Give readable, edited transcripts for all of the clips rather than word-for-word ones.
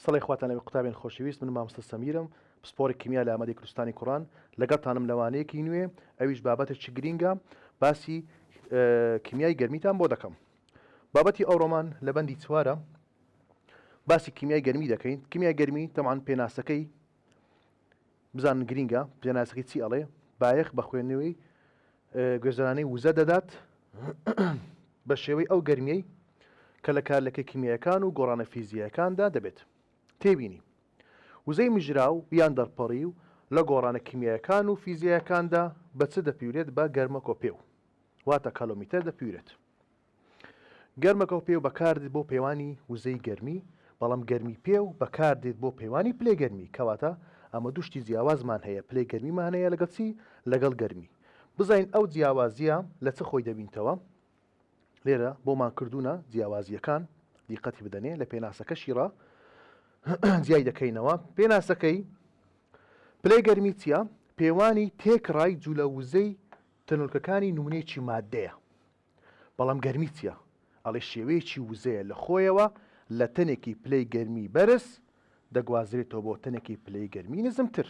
سڵی خواتانەوەی قوتابێن خۆشەویست، من مامۆستا سەمیرم، پسپۆری کیمیا لە ئامادەی کوردستانی کوڕان لەگەڵتانم لەوانەیەکی نوێ. ئەویش بابەتێکی گرینگە، باسی کیمیای گەرمیتان بۆ دەکەم. بابەتی ئەوڕۆمان لە بەندی چوارە، باسی کیمیای گەرمی دەکەین. کیمیای گەرمی تەمان پێناسەکەی بزانن گرینگە، پێناسەکەی چی ئەڵێ؟ بایەخ بە خوێندنەوەی گوێزرانەی وزە دەدات بە شێوەی ئەو گەرمیەی کە لە کارلەکە کیمیایەکان و گۆڕانە فیزیایەکاندا دەبێت. تێبینی وزەی مژراو یان دەرپەڕی و لە گۆڕانە کیمیایەکان و فیزیایەکاندا بە چ دەپیورێت؟ بە گەرمەکۆپێ و واتە کەلۆمیتەر دەپیورێت. گەرمەکۆپێ و بەکاردێت بۆ پەیوانی وزەی گەرمی، بەڵام گەرمی پێ و بەکاردێت بۆ پەیوانی پلێ گەرمی، کەواتە ئەمە دوشتی جیاوازمان هەیە، پلێ گەرمیمان هەیە لەگەڵ چی؟ لەگەڵ گەرمی. بزین ئەو جیاوازیە لە چ خۆی دەبینتەوە؟ لێرە بۆمان کردوونە جیاوازیەکان، دیقەتی بدەنێ لە پێناسەکەشی ڕا جیای دەکەینەوە. پێناسەکەی پلێ گەرمی چییە؟ پێوانی تێکڕای جوولە وزەی تەنورکەکانی نمونەیەکی مادەیە. بەڵام گەرمی چییە؟ ئەڵێ شێوەیەکی وزەیە لە خۆیەوە لە تەنێکی پلەی گەرمی بەرز دەگوازرێتەوە بۆ تەنێکی پلەی گەرمی نزمتر.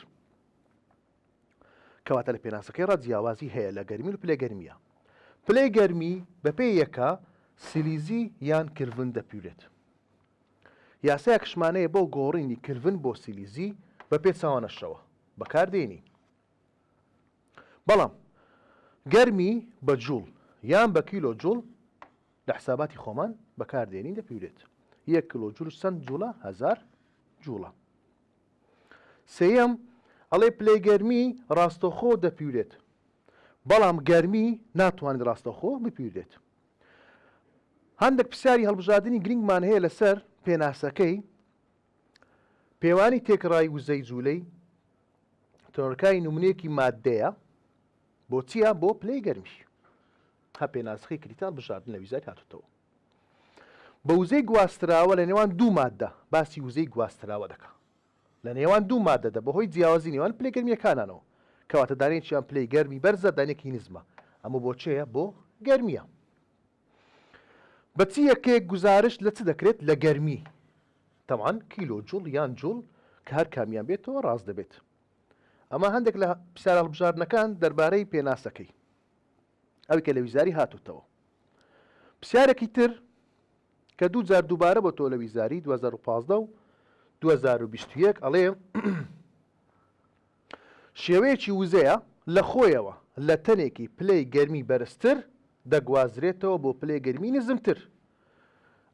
کەواتە لە پێناسەکەی ڕا جیاوازی هەیە لە گەرمی و پلێ گەرمیە. پلەی گەرمی بەپێ یەکە سیلیزی یان کلڤن دەپیورێت. یاسای کشمانەیە بۆ گۆڕینی کلڤن بۆ سیلیزی بە پێ چاوانەشەوە بەکاردێنی. بەڵام گەرمی بە جوڵ یان بە کیلۆ جوڵ لە حساباتی خۆمان بەکاردێنی دەپیورێت. 1 کیلۆ جوڵ چەند جوڵە؟ 1000 جوڵە. سێیەم ئەڵێ پلەی گەرمی ڕاستەوخۆ دەپیورێت، بەڵام گەرمی ناتوانێت ڕاستەوخۆ بپیورێت. هەندێک پرسیاری هەڵبژاردننی گرنگمان هەیە لەسەر پێناسەکەی پێوانی تێکڕای وزەی جوولەی تەنورەکانی نمونەیەکی مادەیە بۆ چییە؟ بۆ پلەی گەرمی. هە پێناسەکەی کریتال بژاردن لە ویزای هاتوتەوە. بە وزەی گواستراوە لە نێوان دوو مادە باسی وزەی گواستراوە دەکە، لە نێوان دوو مادەدا بەهۆی جیاوازی نێوان پلەی گەرمیەکانانەوە، کەواتە دانێکیان پلەی گەرمی بەرزە، دانێکی نزمە. ئەمە بۆ چێە؟ بۆ گەرمیە. بەچی یەکەیەک گزارش لە چ دەکرێت؟ لە گەرمی. تەمان کیلۆ جوڵ یان جوڵ کە هەر کامیان بێتەوە ڕاست دەبێت. ئەمە هەندێک لە پرسیار هەڵبژاردنەکان دەربارەی پێناسەکەی ئەوی کە لە ویزاری هاتوتەوە. پرسیارێکی تر کە دوو جار دووبارە بۆ تۆ لە ویزاری 2015 و 2021 ئەڵێ شێوەیەکی وزەیە لە خۆیەوە لە تەنێکی پلەی گەرمی بەرزتر دەگوازرێتەوە بۆ پلەی گەرمی نزمتر.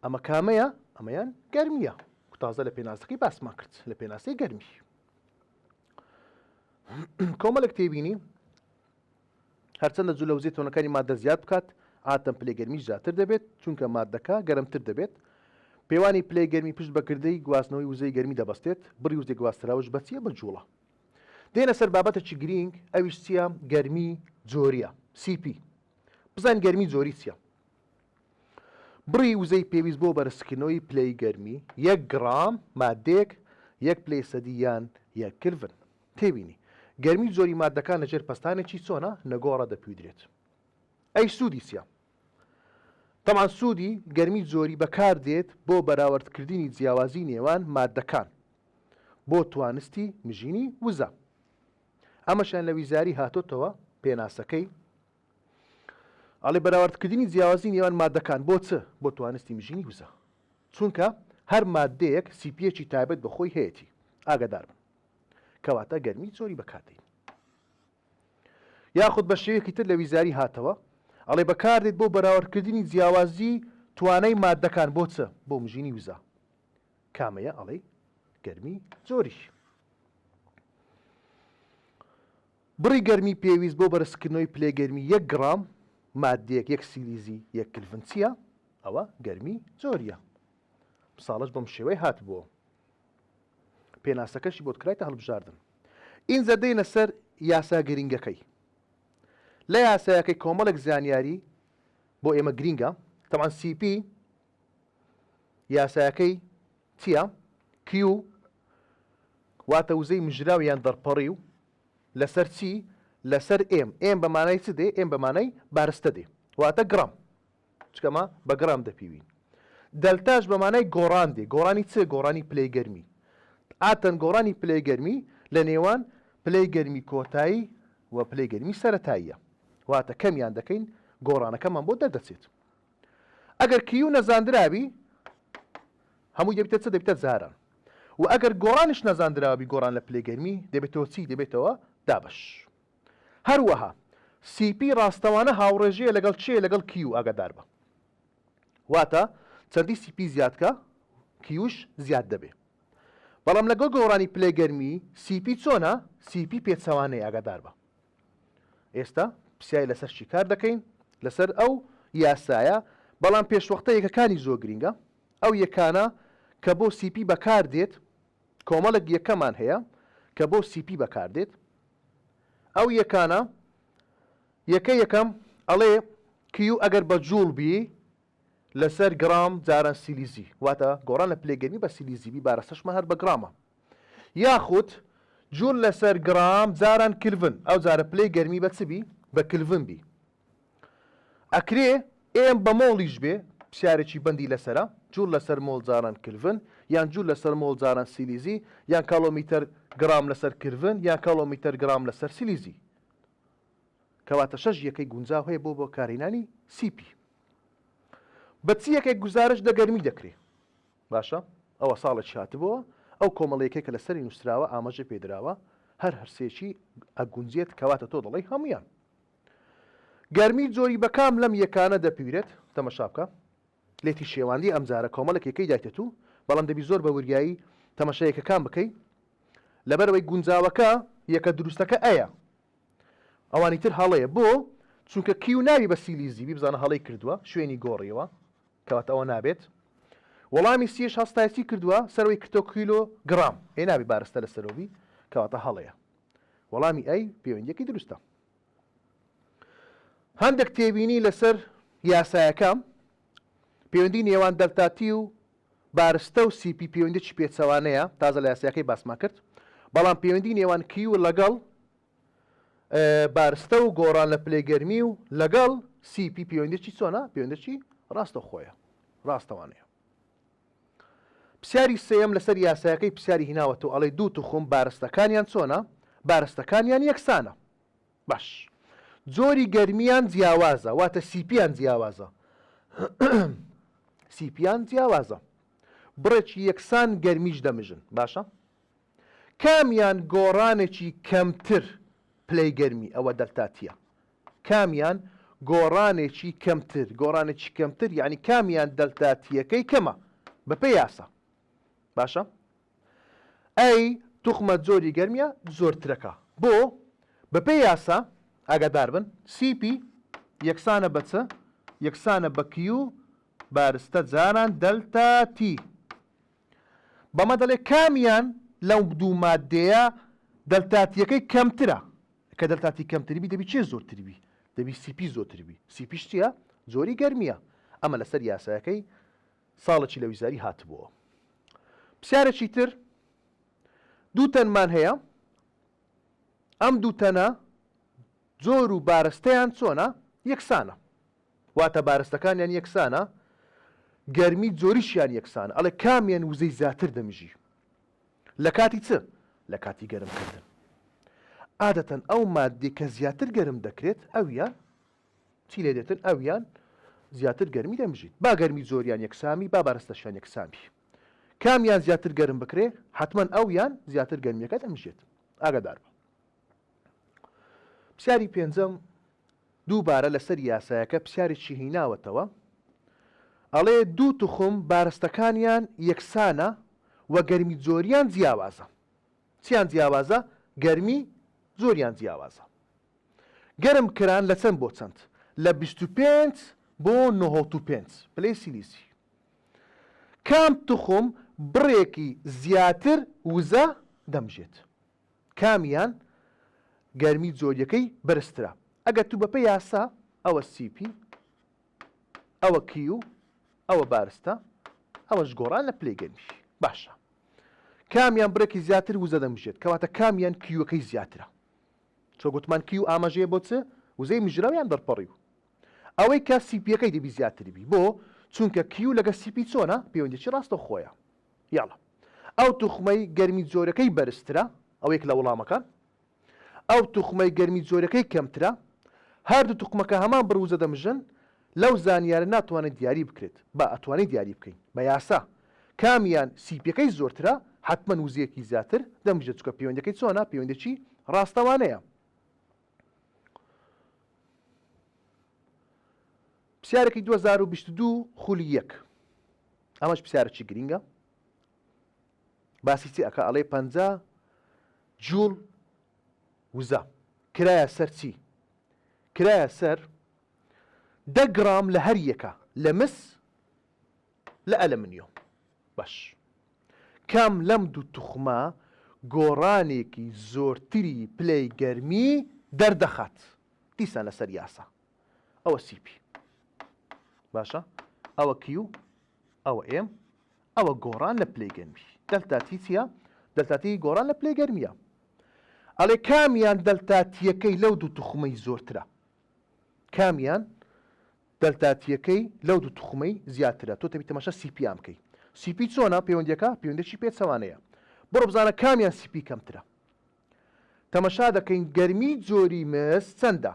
ئەمە کامەیە؟ ئەمەیان گەرمیە. تازە لە پێناسەکەی باسمان کرد لە پێناسەی گەرمی. کۆمەڵێک تێبینی هەرچەندە جوولە وزەی تۆنەکانی مادە زیاد بکات، ئاتەم پلەی گەرمی زیاتر دەبێت، چونکە مادەکە گەرمتر دەبێت. پێوانی پلەی گەرمی پشت بەکردەی گواستنەوەی وزەی گەرمی دەبەستێت. بڕی وزەی گواستراوەش بەچیە؟ بە جوڵە. دێنە سەر بابەتێکی گرینگ، ئەویش چییە؟ گەرمی جۆریە، CP. بزانین گەرمی جۆری چییە؟ بڕی وزەی پێویست بۆ بەرزکردنەوەی پلەی گەرمی 1 گرام مادەیەک 1 پلەی سەدی یان 1 کلڤن. تێبینی گەرمی جۆری مادەکان لەژێر پەستانێکی چۆنە؟ نەگۆڕە دەپیودرێت. ئەی سوودی چییە؟ تەمان سوودی گەرمی جۆری بەکاردێت بۆ بەراوردکردنی جیاوازی نێوان مادەکان بۆ توانستی مژینی وزە. ئەمەشان لە ویزاری هاتۆتەوە پێناسەکەی ئەڵێ بەراوردکردنی جیاوازی نێوان مادەکان بۆ چ؟ بۆ توانستی مژینی وزە، چونکە هەر مادەیەک سیپیەکی تایبەت بەخۆی هەیەی. ئاگادار بن، کەواتە گەرمی جۆری بەکاردێن. یاخود بە شێوەیەکی تر لە ویزاری هاتەوە ئەڵێ بەکاردێت بۆ بەراوردکردنی جیاوازی توانای مادەکان بۆ چ؟ بۆ مژینی وزە. کامەیە؟ ئەڵێ گەرمی جۆری. بڕی گەرمی پێویست بۆ بەرزکردنەوەی پلێ گەرمی 1 گرام مادەیەک 1 سیلیزی 1 کلڤن چییە؟ ئەوە گەرمی جۆریە. ساڵش بەم شێوەی هات بووە. پێناسەکەشی بۆ کرايتە هەڵبژاردن. ئینجا دێنە سەر یاسا گرینگەکەی. لە یاسایەکەی کۆمەڵێک زانیاری بۆ ئێمە گرینگە. تەمان CP یاسایەکەی چییە؟ Q واتە وزەی مژراو یان دەرپەڕی و لەسەر چی؟ لەسەر M بەمانای چ دێ؟ M بەمانای بارستە دێ، واتە گرام، چکەمە بە گرام دەپیوین. دەلتاش بەمانای گۆڕان دێ گۆڕانی چ گۆڕانی پلەی گەرمی ئاتەن گۆڕانی پلەی گەرمی لە نێوان پلەی گەرمی کۆتایی و پلەی گەرمی سەرەتاییە واتە کەمیان دەکەین گۆڕانەکەمان بۆ دەردەچێت ئەگەر کیو نەزاندراوی هەموو دەبێتە چ دەبێتە زاران و ئەگەر گۆڕانش نەزاندراوی گۆڕان لە پلەی گەرمی دەبێتەوە چی دەبێتەوە دابش هەروەها سیپی ڕاستەوانە هاوڕێژەیە لەگەڵ چێ لەگەڵ کیو ئاگادار بە واتە چەندی سیپی زیادکە کیوش زیاد دەبێ بەڵام لەگەڵ گۆڕانی پلەی گەرمی سیپی چۆنە سیپی پێچەوانەیە ئاگادار بە ئێستا پرسیای لەسەر چی کار دەکەین لەسەر ئەو یاسایە بەڵام پێشوەختە یەکەکانی زۆر گرینگە ئەو یەکانە کە بۆ سیپی بەکار دێت کۆمەڵک یەکەمان هەیە کە بۆ سیپی بەکار دێت ئەو یەکانە یەکەم ئەڵێ کیو ئەگەر بە جوڵ بی لەسەر گرام جاران سیلیزی واتە گۆڕان لە پلێگەرمی بە سیلیزیبی بارەسەشمە هەر بە گرامە یاخود جوڵ لەسەر گرام جاران کلڤن ئەو جارە پلەی گەرمی بە چبی بە کلڤن بی ئەکرێ ئێم بە مۆڵیش بێ پرسیارێکی بەندی لەسرە جوڵ لەسەر مۆڵ جاران کلڤن یان جوڵ لەسەر مۆڵ جاران سیلیزی یان کیلۆمتر گرام لەسەر کلڤن یان کیلۆمتر گرام لەسەر سیلیزی کەواتە شەش یەکەی گونجاو هەیە بۆ کارهێنانی سیپی بەچی یەکێک گزارش دەگەرمی دەکرێت باشە ئەوە ساڵێکی هاتبووە ئەو کۆمەڵەیەکێک کە لەسەری نووسراوە ئاماژە پێدراوە هەر هەرسێکی ئەگونجێت کەواتە تۆ دەڵی هەمویان گەرمی جۆری بەکام لەم یەکانە دەپیرێت تەمەشا بکە لێتی شێواندی ئەمجارە کۆمەڵێکێکەکەی دایتێت و بەڵام دەبی زۆر بە وریایی تەمەشایەکەکان بکەی لەبەرەوەی گونجاوەکە یەکە دروستەکە ئەیە ئەوانی تر هەڵەیە بۆ چونکە کیو ناوی بە سیلیزی بزانە هەڵەی کردووە شوێنی گۆڕیەوە کەواتە ئەوە نابێت وەڵامی سیش هەستایەتی کردووە سەرەوەی کتۆ کیلۆ گرام هێ نابی بارستە لە سەرۆبی کەواتە هەڵەیە وەڵامی ئەی پەیوەندیەکی دروستە هەندێک تێبینی لەسەر یاسایەکە پەیوەندی نێوان دەلتاتی و بارستە و سیپی پەیوەندێکی پێچەوانەیە تازە لە یاسایەکەی باسمان کرد بەڵام پەیوەندی نێوان کیو لەگەڵ بارستە و گۆڕان لە پلێگەرمی و لەگەڵ سیپی پەیوەندێکی چۆنە پەیوەندێکی ڕاستە خۆیە ڕاستەوانەیە پرسیاری سێەم لەسەر یاسایەکەی پرسیاری هیناوەتەوە ئەڵێ دوو توخم بارستەکانیان چۆنە بارستەکانیان یەکسانە باش جۆری گەرمیان جیاوازە واتە سیپیان جیاوازە سیپیان جیاوازە بڕێکی یەکسان گەرمیش دەمژن باشە کامیان گۆڕانێکی کەمتر پلەی گەرمی ئەوە دەلتاتیە کامیان گۆڕانێکی کەمتر یعنی کامیان دەلتاتیەکەی کەمە بەپێ یاسا باشە ئەی توخمە جۆری گەرمیە زۆرترەکە بۆ بەپێ یاسا ئاگادار بن سیپی یەکسانە بە چ یەکسانە بە کیو بارستە جاران دەلتاتی بەمە دەڵێ کامیان لەو دوو مادەیە دەلتاتیەکەی کەمترە کە دەلتاتی کەمتریبی دەبی چێ زۆرتریبی دەبی سیپی زۆرتریبی سیپیش چییە جۆری گەرمیە ئەمە لەسەر یاسایەکەی ساڵێکی لە ویزاری هاتبووە پرسیارێکی تر دوو تەنمان هەیە ئەم دوو تەنە جۆر و بارستەیان چۆنە یەکسانە واتە بارستەکانیان یەکسانە گەرمی جۆریشیان یەکسانە ئەڵێ کامیان وزەی زیاتر دەمژی لە کاتی چ لە کاتی گەرمکردن عادەتەن ئەو مادی کە زیاتر گەرم دەکرێت ئەویان چی لێ دێتن ئەویان زیاتر گەرمی دەمژیت با گەرمی زۆریان یەکسامی با بارستەشان یەکسامی کامیان زیاتر گەرم بکرێ حتمما ئەویان زیاتر گەرمیەکە دەمژێت ئاگادار بە پرسیاری پێنجەم دووبارە لەسەر یاسایەکە پرسیارێکی هیناوەتەوە ئەڵێ دوو توخم بارستەکانیان یەکسانە و گەرمی جۆریان جیاوازە چیان جیاوازە گەرمی زۆریان جیاوازە گەرم کران لە چەند بۆ چەند لە 25 بۆ 95 پلەی سیلیزی کام توخم بڕێکی زیاتر وزە دەمژێت کامیان گەرمی جۆریەکەی بەرزترە ئەگەر تو بەپێ یاسا ئەوە سیپی ئەوە کیو ئەوە بارستە ئەوەش گۆڕان لە پلەی گەرمی باشە کامیان بڕێکی زیاتر وزە دەمژێت کەواتە کامیان کیوەکەی زیاترە چۆ گوتمان کیو ئاماژەیە بۆ چ وزەی مژراویان دەرپەڕی و ئەوەی کە سیپیەکەی دەبی زیاتری بی بۆ چونکە کیو لەگە سیپی چۆنە پەیوەندیی ڕاستە خۆیە. یاڵە ئەو توخمەی گەرمی جۆرەکەی بەرزترە ئەو یەک لە وەڵامەکان، ئەو توخمەی گەرمی جۆرەکەی کەمترە، هەردوو توخمەکە هەمان بڕوزە دەمژن، لەو زانیارە ناتوانێت دیاری بکرێت با ئەتوانێت دیاری بکەین بە یاسا کامیان سیپیەکەی زۆرترە حتمما وزەیەکی زیاتر دەمژێت چکە پەیوەندەکەی چۆنە پەیوەندێکی ڕاستەوانەیە. پرسیارێکی 2022 خولی 1 ئەمەش پرسیارێکی گرینگە باسی چی ئەکا ئەڵێ 50 جوڵ وزە کرایە سەر چی؟ کرایە سەر 10 گرام لە هەر یەکە لە مس لە ئەلەمنیۆم. باش کام لەم دوو توخمە گۆڕانێکی زۆرتری پلەی گەرمی دەردەخات دیسان لەسەر یاسا ئەوە سیپی باشە ئەوە کیو ئەوە ئێم ئەوە گۆڕان لە پلەی گەرمی دەلتاتی چیە؟ دەلتاتی گۆڕان لە پلەی گەرمیە. ئەڵێ کامیان دەلتاتیەکەی لەو دوو توخمەی زۆرترە، کامیان دەلتاتیەکەی لەو دوو توخمەی زیاترە. تۆ تەبی تەماشا سیپیان بکەی. سیپی چۆنە پەیوەندیەکە پەیوەندێکی پێچەوانەیە. بڕۆ بزانە کامیان سیپی کەمترە. تەماشا دەکەین گەرمی جۆری مس چەندە؟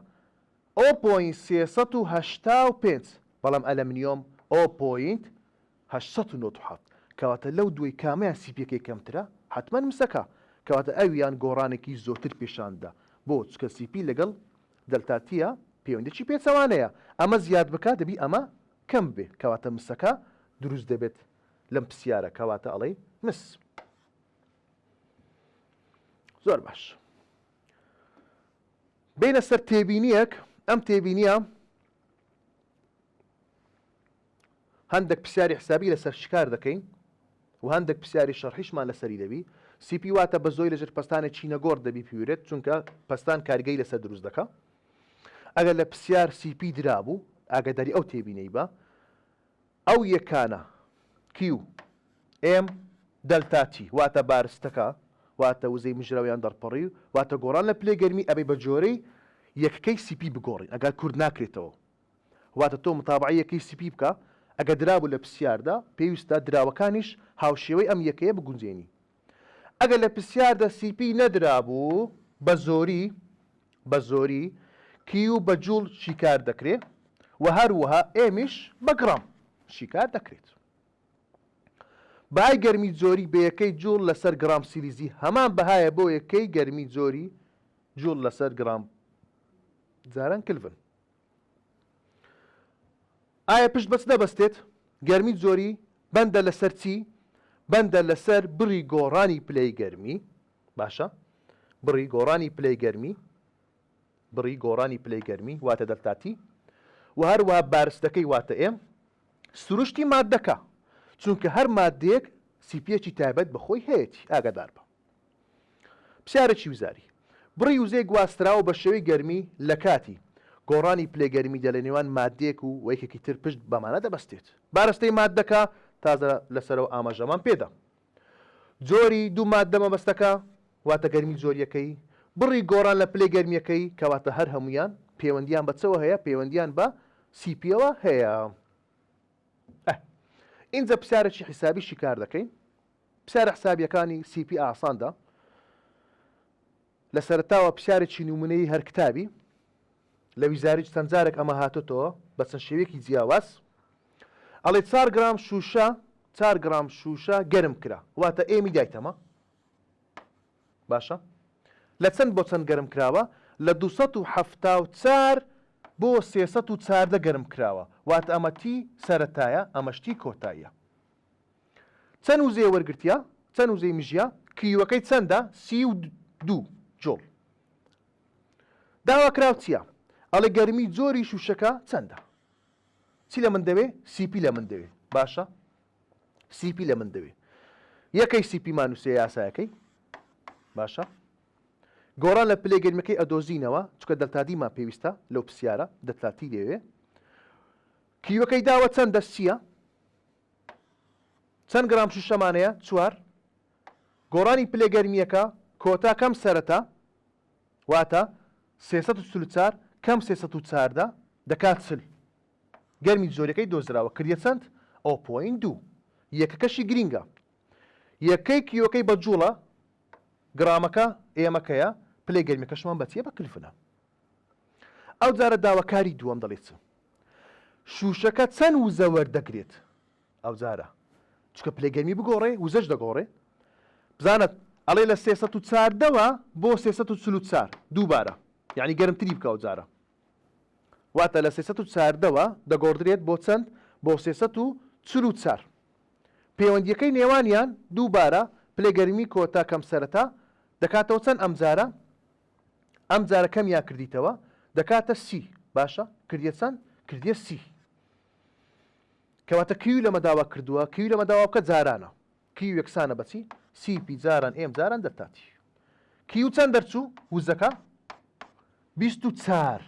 0.385 بەڵام ئەلەمنیۆم 0.897 کەواتە لەو دوی کامیان سیپیەکەی کەمترە حتمما مسەکە کەواتە ئەویان گۆڕانێکی زۆرتر پیشاندا بۆ چکە سیپی لەگەڵ دەلتاتیە پەیوەندێکی پێچەوانەیە. ئەمە زیاد بکە دەبی ئەمە کەم بێ کەواتە مسەکە دروست دەبێت لەم پرسیارە کەواتە ئەڵێ مس. زۆر باش بینە سەر تێبینیەک. ئەم تێبینیە هەندێک پرسیاری حسابی لەسەر شکار دەکەین و هەندێک پرسیاری شەرحیشمان لەسەری دەبی. سیپی واتە بە زۆی لەژێر پەستانە چینەگۆڕ دەبی پیورێت چونکە پەستان کارگەی لەسەر دروست دەکە. ئەگەر لە پرسیار سیپی درابوو ئاگاداری ئەو تێبینەی بە ئەو یەکانە کیو ئێم دەلتاتی واتە بارستەکە واتە وزەی مژراویان دەرپەڕی واتە گۆڕان لە پلەی گەرمی ئەبێ بە جۆرەی یەکەکەی سیپی بگۆڕین ئەگەر کورد ناکرێتەوە واتە تۆ متابعی یەکەی سیپی بکە. ئەگە درابوو لە پرسیاردا پێویستە دراوەکانیش هاوشێوەی ئەم یەکەیە بگونجێنی. ئەگەر لە پرسیاردا سیپی نەدرابوو بە زۆری کیو بە جوڵ شیکار دەکرێت و هەروەها ئێمیش بە گڕام شیکار دەکرێت. بەهای گەرمی جۆری بە یەکەی جوڵ لەسەر گرام سیلیزی هەمان بەهایە بۆ یەکەی گەرمی جۆری جوڵ لەسەر گرام جاران کلڤن. ئایا پشت بەچ دەبەستێت؟ گەرمی جۆری بەندە لەسەر چی؟ بەندە لەسەر بڕی گۆڕانی پلەی گەرمی. باشە بڕی گۆڕانی پلەی گەرمی واتە دەلتاتی و هەروە بارستەکەی واتە ئێم سروشتی مادەکە چونکە هەر مادەیەک سیپیەکی تایبەت بەخۆی هەیەی ئاگادار بە. پرسیارێکی وزاری بڕی وزەی گواستراوە بە شێوەی گەرمی لە کاتی گۆڕانی پلەی گەرمیدا لە نێوان مادەیەک و وەیەکێکی تر پشت بەمانە دەبەستێت. بارستەی مادەکە تازە لەسەرەوە ئاماژەمان پێدا. جۆری دوو مادە مەبەستەکە واتە گەرمی جۆریەکەی بڕی گۆڕان لە پلەی گەرمیەکەی کەواتە هەر هەمویان پەیوەندیان بە چەوە هەیە پەیوەندیان بە سیپیەوە هەیە. اینجا پرسیارێکی حسابی شیکار دەکەین. پرسیارە حسابیەکانی سیپی ئاساندا لە سەرتاوە پرسیارێکی نمونەی هەر کتابی لە ویزاریج چەند جارێک ئەمە هاتوتەوە بە چەند شێوەیەکی جیاواز. ئەڵێ 4 گرام شوشە گەرم کرا واتە ئێمی دایتەمە باشە لە چەند بۆ چەند گەرم کراوە لە 274 بۆ 314 گەرم کراوە واتە ئەمەتی سەرەتایە ئەمەشتی کۆتاییە. چەند وزەیە وەرگرتیا چەند وزەی مژیە کیوەکەی چەندە 32 جۆڵ. داوا کراو چییە؟ ئەڵێ گەرمی جۆری شوشەکە چەندە؟ چی لە من دەوێ؟ سیپی لە من دەوێ. باشە سیپی لە من دەوێ. یەکەی سیپی مانوسێ یاسایەکەی باشە گۆڕان لە پلەی گەرمیەکەی ئەدۆزینەوە چکە دەلتادیمان پێویستە لەو پرسیارە دەلتاتی لێوێ. کیوەکەی داوە چەندە چییە؟ چەند گرام شوشەمانەیە؟ 4. گۆڕانی پلەی گەرمیەکە کۆتا کەم سەرەتا واتە 344 کەم 314 دەکات 40 گەرمی زۆرەکەی دۆزراوە کردیە چەند 0.2 یەکەکەشی گرینگە یەکەی کیلۆکەی بە جوڵە گرامەکە ئێمەکەیە پلێ گەرمیەکەشمان بەچیە بە کلفنە ئەو جارە داواکاری دووەم دەڵێت شوشەکە چەند وزە وەردەگرێت ئەو جارە چکە پلێگەرمی بگۆڕێ وزەش دەگۆڕێ بزانت ئەڵێ لە 340ەوە بۆ 344 دووبارە یعنی گەرمتری بکە ئەو جارە واتە لە 340ەوە دەگۆڕدرێت بۆ چەند بۆ 344 پەیوەندیەکەی نێوانیان دووبارە پلێگەرمی کۆتا کەم سەرەتا دەکاتەوە چەند ئەم جارە کەمیان کردیتەوە دەکاتە سی باشە کردیە چەند کردیە سی کەواتە کیو لەمە داوا کردووە کیو لەمە داوا بکە جارانە کیو یەکسانە بەچی سی پی جاران ئێم جاران دەرتاتی کیو چەند دەرچوو وزەکە 24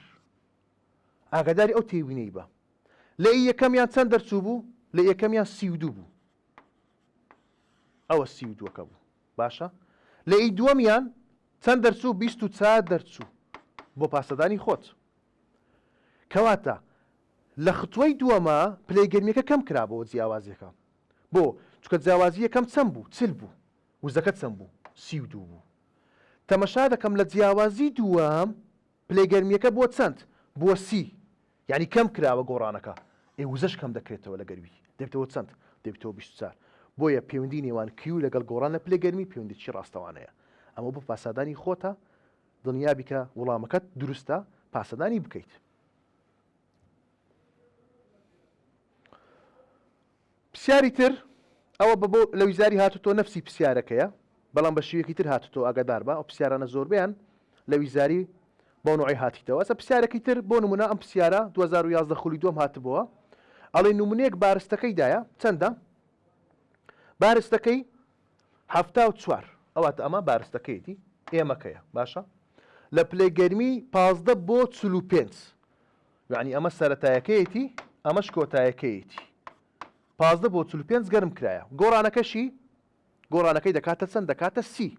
ئاگاداری ئەو تێوینەی بە لە یەکەمیان چەند دەرچوو بوو لە یەکەمیان 32 بوو ئەوە 32ەکە بوو باشە لە ئی دووەمیان چەند دەرچوو 24 دەرچوو بۆ پاسەدانی خۆت کەواتە لە خطوەی دووەمە پلەیگەرمیەکە کەم کرابەوە جیاوازیەکە بۆ چکە جیاوازی یەکەم چەند بوو چل بوو وزەکە چەند بوو 32 بوو تەمەشا دەکەم لە جیاوازی دووەم پلەیگەرمیەکە بۆ چەند بۆ سی یعنی کەم کراوە گۆڕانەکە وزەش کەم دەکرێتەوە لە گەروی دەبێتەوە چەند دەبێتەوە 24 بۆیە پەیوەندی نێوان کیو لەگەڵ گۆڕان لە پلەیگەرمی پەیوەندیی ڕاستەوانەیە ئەمە بۆ پاسەدانی خۆتە دڵنیابیکە وەڵامەکەت دروستە پاسەدانی بکەیت پرسیاری تر ئەوە بۆ لە ویزاری هاتوتۆ نەفسی پرسیارەکەیە بەڵام بە شێوەیەکی تر هاتوتۆ ئاگادار بە ئەو پرسیارانە زۆربیان لە ویزاری بۆ نوعی هاتیتەوە ئەسە پرسیارێکی تر بۆ نمونە ئەم پرسیارە 2011 خولی دوم هاتبووە ئەڵێ نمونەیەک بارستەکەیدایە چەندە بارستەکەی 74 ئەواتە ئەمە بارستەکەیەتی ئێمەکەیە باشە لە پلەیگەرمی 15 بۆ 45 یعنی ئەمە سەرەتایەکەیەتی ئەمەش کۆتایەکەیەتی 15 بۆ 45 گەرم کرایە گۆڕانەکەی دەکاتە چەند دەکاتە سی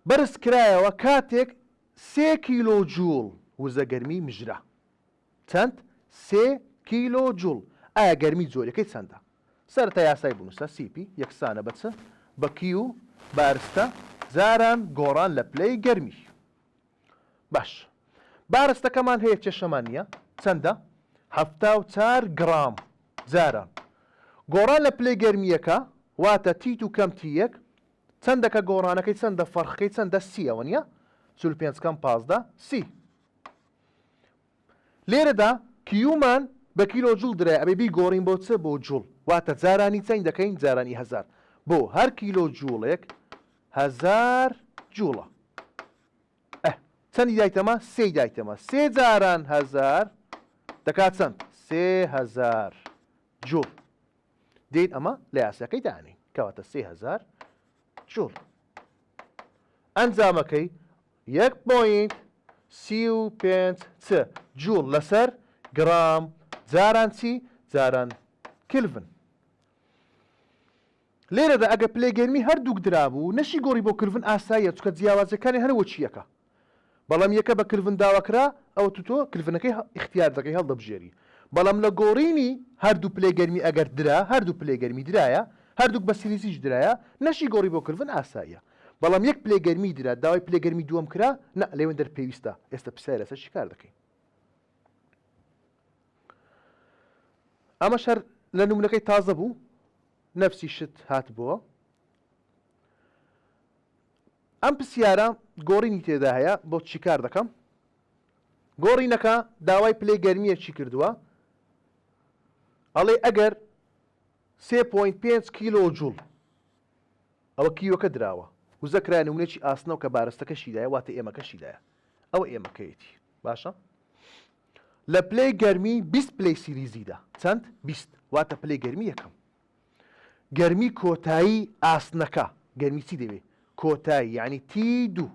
بەرز کرایەوە کاتێک 3 کیلۆ جوڵ وزە گەرمی مژرە چەند 3 کیلۆ جوڵ ئایا گەرمی جۆرەکەی چەندە سەرەتا یاسای بنووسە سیپی یەکسانە بەچە بە کیو بارستە جاران گۆڕان لە پلەی گەرمی باش بارستەکەمان هەیە کێشەمان نییە چەندە 74 گرام جاران گۆڕان لە پلەی گەرمیەکە واتە تیت و کەم تیەک چەندەکە گۆڕانەکەی چەندە فەرخەکەی چەندە سیەوە نیە 45 کەم 15 سی لێرەدا کیومان بە کیلۆ جوڵ درای ئەبێ بی گۆڕین بۆ چ بۆ جوڵ واتە جارانی چەند دەکەین جارانی هەزار بۆ هەر کیلۆ جوڵێک 1000 جوڵە چەندی دایتەمە سێ دایتەمە سێ جاران 1000 دەکات چەند 3000 جوڵ دێت ئەمە لە یاساکەی دانین کەواتە 3000 جوڵ ئەنجامەکەی 1.35 جوڵ لەسەر گرام جاران چی جاران کلڤن لێرەدا ئەگە پلەیگەرمی هەردووک درابوو نەشی گۆڕی بۆ کلڤن ئاساییە چکە جیاوازەکانی هەرەوە چیەکە بەڵام یەکە بە کلڤن داواکرا ئەوە تۆ کلڤنەکەی اختیار دەکەی هەڵدەبژێری بەڵام لە گۆڕینی هەردوو پلەیگەرمی ئەگەر درا هەردوو پلەیگەرمی درایە هەردووک بە سیلیزیش درایە نەشی گۆڕی بۆ کلڤن ئاساییە بەڵام یەک پلەیگەرمی درا داوای پلەیگەرمی دووەم کرا نە لێوێن دەرپێویستە ئێستا پرسیارە لەسەر چی کار دەکەین ئەمە شەر لە نمونەکەی تازە بوو نەفسی شت هاتبووە ئەم پرسیارە گۆڕینی تێدا هەیە بۆ چی کار دەکەم گۆڕینەکە داوای پلەیگەرمیە چی کردووە ئەڵێ ئەگەر 3.5 کیلۆ جوڵ ئەوە کیلۆکە دراوە وزە کرایە نمونێکی ئاسنەوە کە بارستەکەشیدایە واتە ئێمەکەشیدایە ئەوە ئێمەکەیەتی باشە لە پلەی گەرمی 20 پلەی سیلیزیدا چەند 20 واتە پلەی گەرمی یەکەم گەرمی کۆتایی ئاسنەکە گەرمی چی دەوێت کۆتایی یعنی تی دوو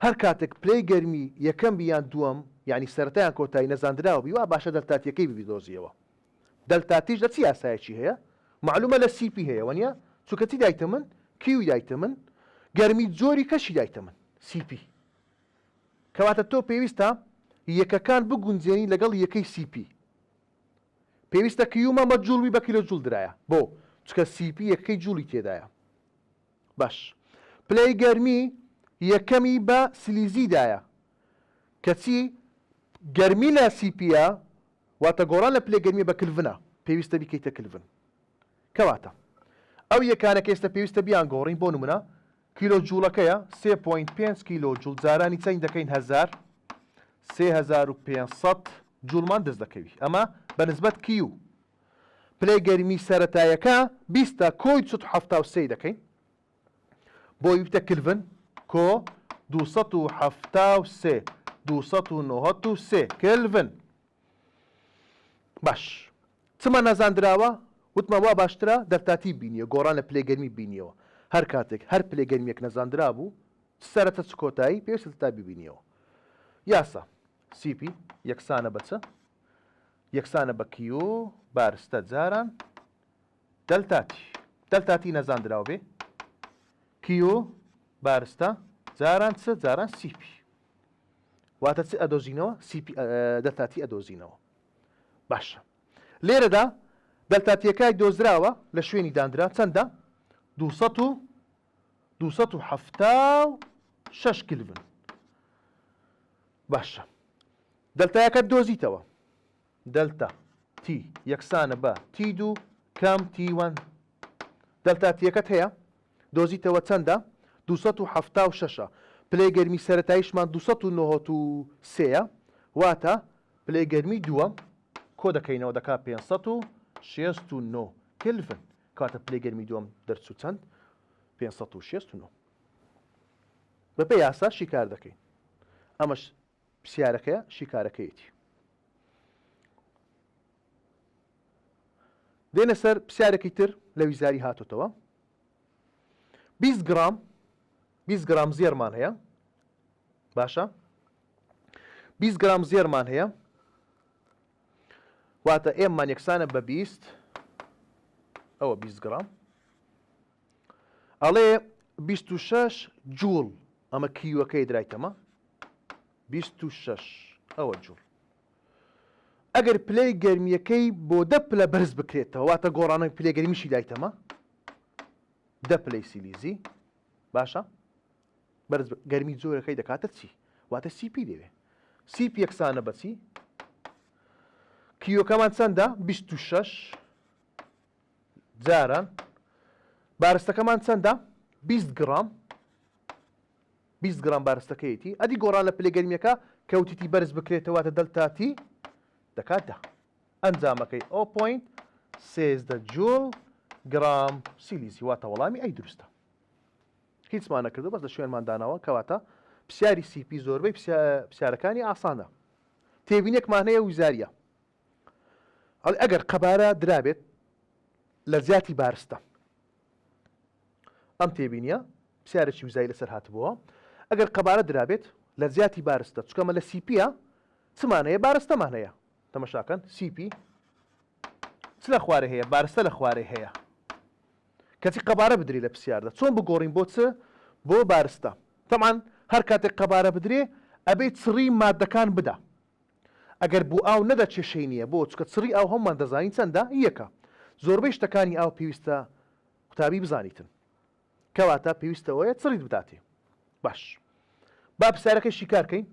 هەر کاتێک پلەی گەرمی یەکەم بیان دووەم یعنی سەرەتایان کۆتایی نەزاندراوە بیوە باشە دەلتاتیەکەی ببیدۆزیەوە دەلتاتیش لە چی یاسایەکی هەیە معلومە لە سیپی هەیە وەنیە چونکە چی دایتە من کیو دایتە من گەرمی جۆری کەشی دایتە من سیپی کەواتە تۆ پێویستە یەکەکان بگونجێنی لەگەڵ یەکەی سیپی پێویستە کیو مەمە جوڵوی بە کیلۆ جوڵ درایە بۆ چکە CP یەکەی جوڵی تێدایە. باش پلەی گەرمی یەکەمی بە سلیزیدایە کەچی گەرمی لە CPە واتە گۆڕان لە پلەی گەرمی بە کلڤنە پێویستە بیکەیتە کلڤن. کەواتە ئەو یەکانەکە ئێستا پێویستە بیان گۆڕین بۆ نمونە کیلۆ جوڵەکەیە 3.5 کیلۆ جوڵ جارانی چەند دەکەین 3500 جوڵمان دەست دەکەوی ئەمە بەنسبەت کیو. پلەی گەرمی سەرەتایەکە 20 کۆی 73 دەکەین بۆی بتە کلڤن کۆ 273 کلڤن. باش چما نەزاندراوە وتمە وا باشترە دەرتاتی بینیە گۆڕان لە پلەی گەرمی بینیەوە هەر کاتێک هەر پلەی گەرمیەک نەزاندرا بوو سەرەتە چ کۆتایی پێویستە تا ببینیەوە. یاسا CP یەکسانە بە چ یەکسانە بە کیو بارستە جاران دەلتاتی نەزاندراوە بێ کیو بارستە جاران چ جاران CP واتە چ ئەدۆزینەوە دەلتاتی ئەدۆزینەوە. باشە لێرەدا دەلتاتیەکای دۆزراوە لە شوێنی دانرا چەندە 276 کلڤن. باشە دەلتایەکە دۆزیتەوە دەلتا تی یەکسانە بە T2 کەم T1 دەلتاتیەکەت هەیە دۆزیتەوە چەندە 276 پلەی گەرمی سەرەتاییشمان 293 واتە پلەی گەرمی دووەم کۆ دەکەینەوە دەکا 569 کلڤن کاتە پلەی گەرمی دووەم دەرچوو چەند 569 بەپێ یاسا شیکار دەکەین ئەمەش پرسیارەکەیە شیکارەکەیەتی. دێنە سەر پرسیارێکی تر لە ویزاری هاتوتەوە 20 گرام زێرمان هەیە باشە 20 گرام زێرمان هەیە واتە ئێممان یەکسانە بە 20 ئەوە 20 گرام ئەڵێ 26 جوڵ ئەمە کیوەکەی درایتەمە 26 ئەوە جوڵ. ئەگەر پلەی گەرمیەکەی بۆ 10 پلە بەرز بکرێتەوە واتە گۆڕانەوەی پلەی گەرمیشی دایتەمە 10 پلەی سیلیزی باشە بەرز گەرمی زۆرەکەی دەکاتە چی واتە CP دەوێ CP یەکسانە بەچی کیۆکەمان چەندە 26 جاران بارستەکەمان چەندە 20 گرام 20 گرام بارستەکەیەتی ئەدی گۆڕان لە پلەی گەرمیەکە کەوتیتی بەرز بکرێتەوە دەلتاتی دەکاتە ئەنجامەکەی 0.13 جوڵ گرام سیلیزی واتە وەڵامی ئەی دروستە هیچمان نەکردو بەس لە شوێنمان داناوە کەواتە پرسیاری CP زۆربەی پرسیارەکانی ئاسانە. تێبینێکمان هەیە ویزاریە ئەگەر قەبارە درابێت لە زیاتی بارستە ئەم تێبینیە پرسیارێکی ویزایی لەسەر هاتبووە ئەگەر قەبارە درابێت لە زیاتی بارستە چکەمە لە CPە چمان هەیە بارستەمان هەیە تەمەشاکەن CP چ لە خوارێ هەیە بارستە لە خوارێ هەیە کەچی قەبارە بدرێ لە پرسیاردا چۆن بگۆڕین بۆ چ بۆ بارستە تەمان هەر کاتێک قەبارە بدرێ ئەبێ چڕی مادەکان بدە ئەگەر بوو ئاو نەدا کێشەی نییە بۆ چکە چڕی ئاو هەمومان دەزانین چەندە یەکە زۆربەی شتەکانی ئاو پێویستە قوتابی بزانیتن کەواتە پێویستەوەیە چڕیت بداتێ. باش با پرسیارەکەی شیکارکەین